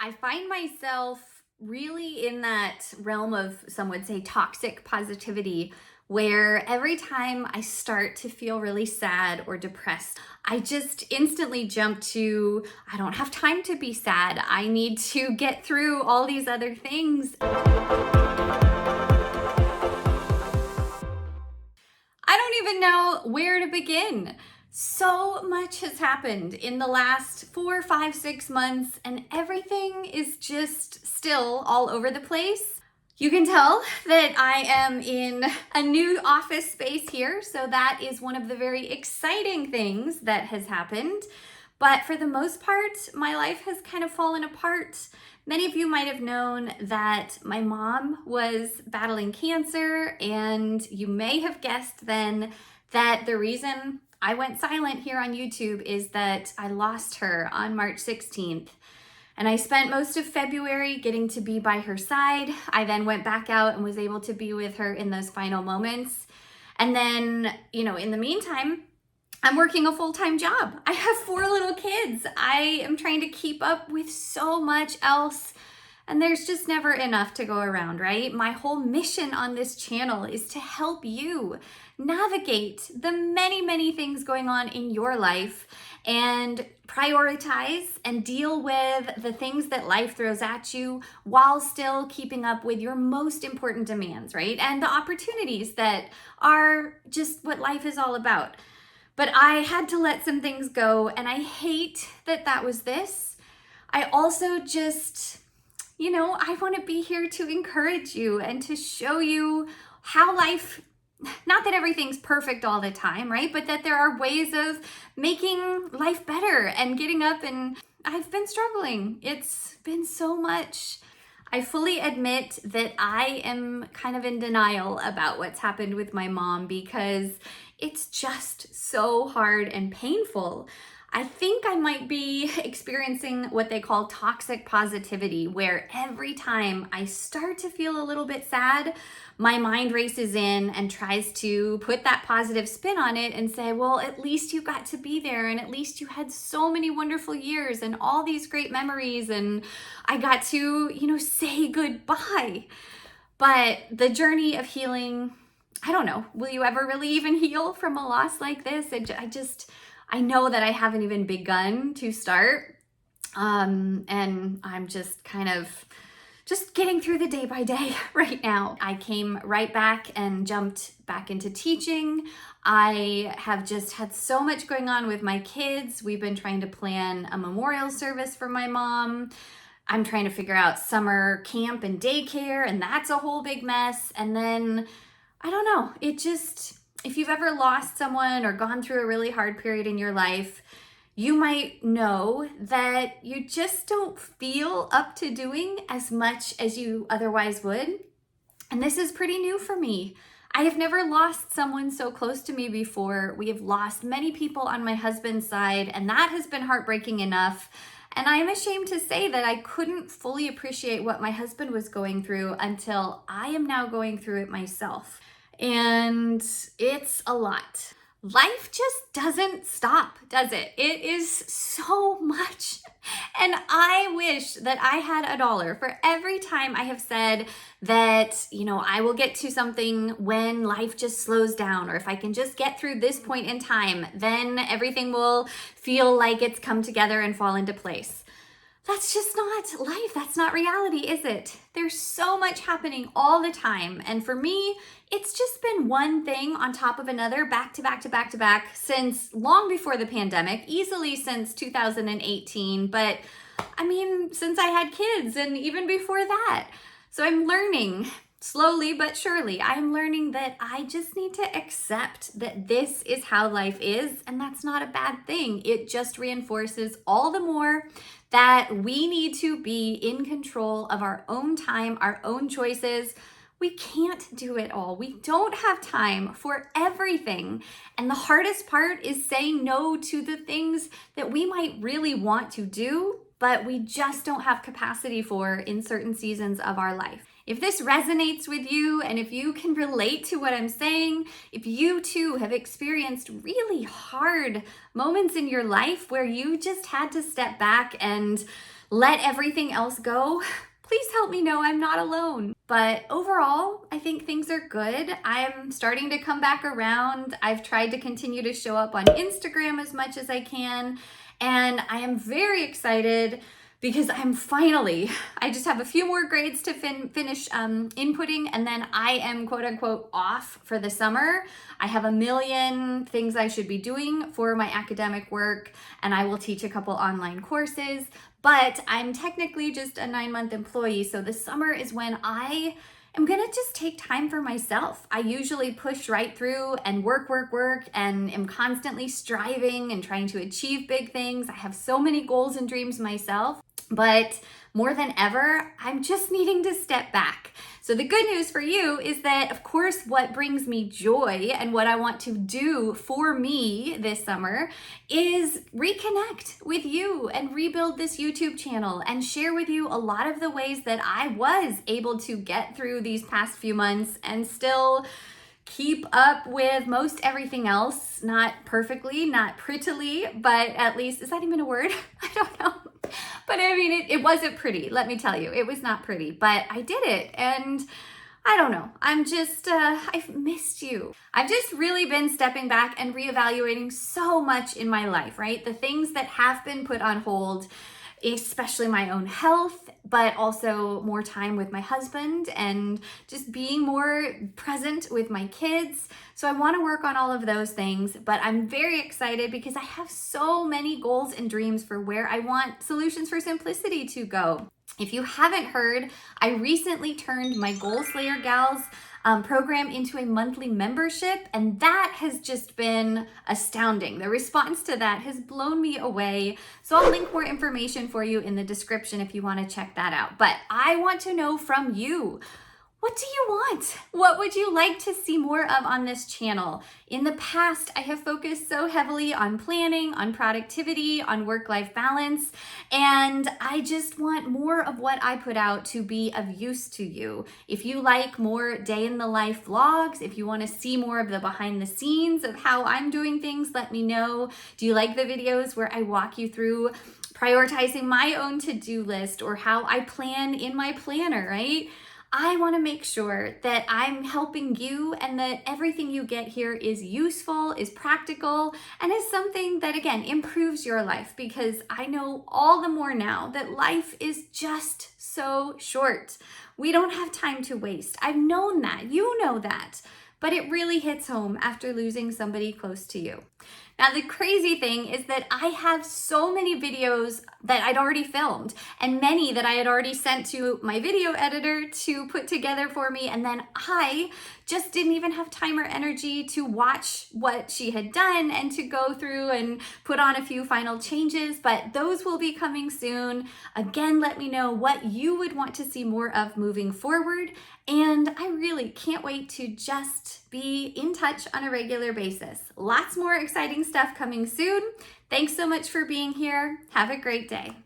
I find myself really in that realm of, some would say, toxic positivity, where every time I start to feel really sad or depressed, I just instantly jump to, I don't have time to be sad. I need to get through all these other things. I don't even know where to begin. So much has happened in the last 4, 5, 6 months, and everything is just still all over the place. You can tell that I am in a new office space here, so that is one of the very exciting things that has happened. But for the most part, my life has kind of fallen apart. Many of you might have known that my mom was battling cancer, and you may have guessed then that the reason I went silent here on YouTube is that I lost her on March 16th. And I spent most of February getting to be by her side. I then went back out and was able to be with her in those final moments. And then, in the meantime, I'm working a full-time job. I have 4 little kids. I am trying to keep up with so much else, and there's just never enough to go around, right? My whole mission on this channel is to help you navigate the many, many things going on in your life and prioritize and deal with the things that life throws at you while still keeping up with your most important demands, right? And the opportunities that are just what life is all about. But I had to let some things go, and I hate that that was this. I also just, I want to be here to encourage you and to show you how life, not that everything's perfect all the time, right? But that there are ways of making life better and getting up, and I've been struggling. It's been so much. I fully admit that I am kind of in denial about what's happened with my mom because it's just so hard and painful. I think I might be experiencing what they call toxic positivity, where every time I start to feel a little bit sad, my mind races in and tries to put that positive spin on it and say, well, at least you got to be there, and at least you had so many wonderful years and all these great memories, and I got to, say goodbye. But the journey of healing, I don't know, will you ever really even heal from a loss like this? I know that I haven't even begun to start. And I'm just kind of getting through the day by day right now. I came right back and jumped back into teaching. I have just had so much going on with my kids. We've been trying to plan a memorial service for my mom. I'm trying to figure out summer camp and daycare, and that's a whole big mess. And then, I don't know, if you've ever lost someone or gone through a really hard period in your life, you might know that you just don't feel up to doing as much as you otherwise would. And this is pretty new for me. I have never lost someone so close to me before. We have lost many people on my husband's side, and that has been heartbreaking enough. And I am ashamed to say that I couldn't fully appreciate what my husband was going through until I am now going through it myself. And it's a lot. Life just doesn't stop, does it? It is so much. And I wish that I had $1 for every time I have said that, I will get to something when life just slows down, or if I can just get through this point in time, then everything will feel like it's come together and fall into place. That's just not life. That's not reality, is it? There's so much happening all the time. And for me, it's just been one thing on top of another, back to back to back to back, since long before the pandemic, easily since 2018. But since I had kids and even before that. So I'm learning, slowly but surely, I'm learning that I just need to accept that this is how life is, and that's not a bad thing. It just reinforces all the more that we need to be in control of our own time, our own choices. We can't do it all. We don't have time for everything. And the hardest part is saying no to the things that we might really want to do, but we just don't have capacity for in certain seasons of our life. If this resonates with you, and if you can relate to what I'm saying, if you too have experienced really hard moments in your life where you just had to step back and let everything else go, please help me know I'm not alone. But overall, I think things are good. I'm starting to come back around. I've tried to continue to show up on Instagram as much as I can. And I am very excited because I just have a few more grades to finish inputting, and then I am quote unquote off for the summer. I have a million things I should be doing for my academic work, and I will teach a couple online courses, but I'm technically just a 9-month employee. So the summer is when I am gonna just take time for myself. I usually push right through and work, and am constantly striving and trying to achieve big things. I have so many goals and dreams myself, but more than ever, I'm just needing to step back. So the good news for you is that, of course, what brings me joy and what I want to do for me this summer is reconnect with you and rebuild this YouTube channel and share with you a lot of the ways that I was able to get through these past few months and still keep up with most everything else. Not perfectly, not prettily, but at least, is that even a word? I don't know. But I mean, it wasn't pretty, let me tell you. It was not pretty, but I did it. And I don't know. I've missed you. I've just really been stepping back and reevaluating so much in my life, right? The things that have been put on hold, especially my own health, but also more time with my husband and just being more present with my kids. So I want to work on all of those things, but I'm very excited because I have so many goals and dreams for where I want Solutions for Simplicity to go. If you haven't heard, I recently turned my Goal Slayer Gals program into a monthly membership, and that has just been astounding. The response to that has blown me away. So I'll link more information for you in the description if you want to check that out. But I want to know from you, what do you want? What would you like to see more of on this channel? In the past, I have focused so heavily on planning, on productivity, on work-life balance, and I just want more of what I put out to be of use to you. If you like more day-in-the-life vlogs, if you want to see more of the behind the scenes of how I'm doing things, let me know. Do you like the videos where I walk you through prioritizing my own to-do list or how I plan in my planner, right? I want to make sure that I'm helping you and that everything you get here is useful, is practical, and is something that, again, improves your life, because I know all the more now that life is just so short. We don't have time to waste. I've known that. You know that. But it really hits home after losing somebody close to you. Now, the crazy thing is that I have so many videos that I'd already filmed and many that I had already sent to my video editor to put together for me. And then I just didn't even have time or energy to watch what she had done and to go through and put on a few final changes, but those will be coming soon. Again, let me know what you would want to see more of moving forward. And I really can't wait to just be in touch on a regular basis. Lots more exciting stuff coming soon. Thanks so much for being here. Have a great day.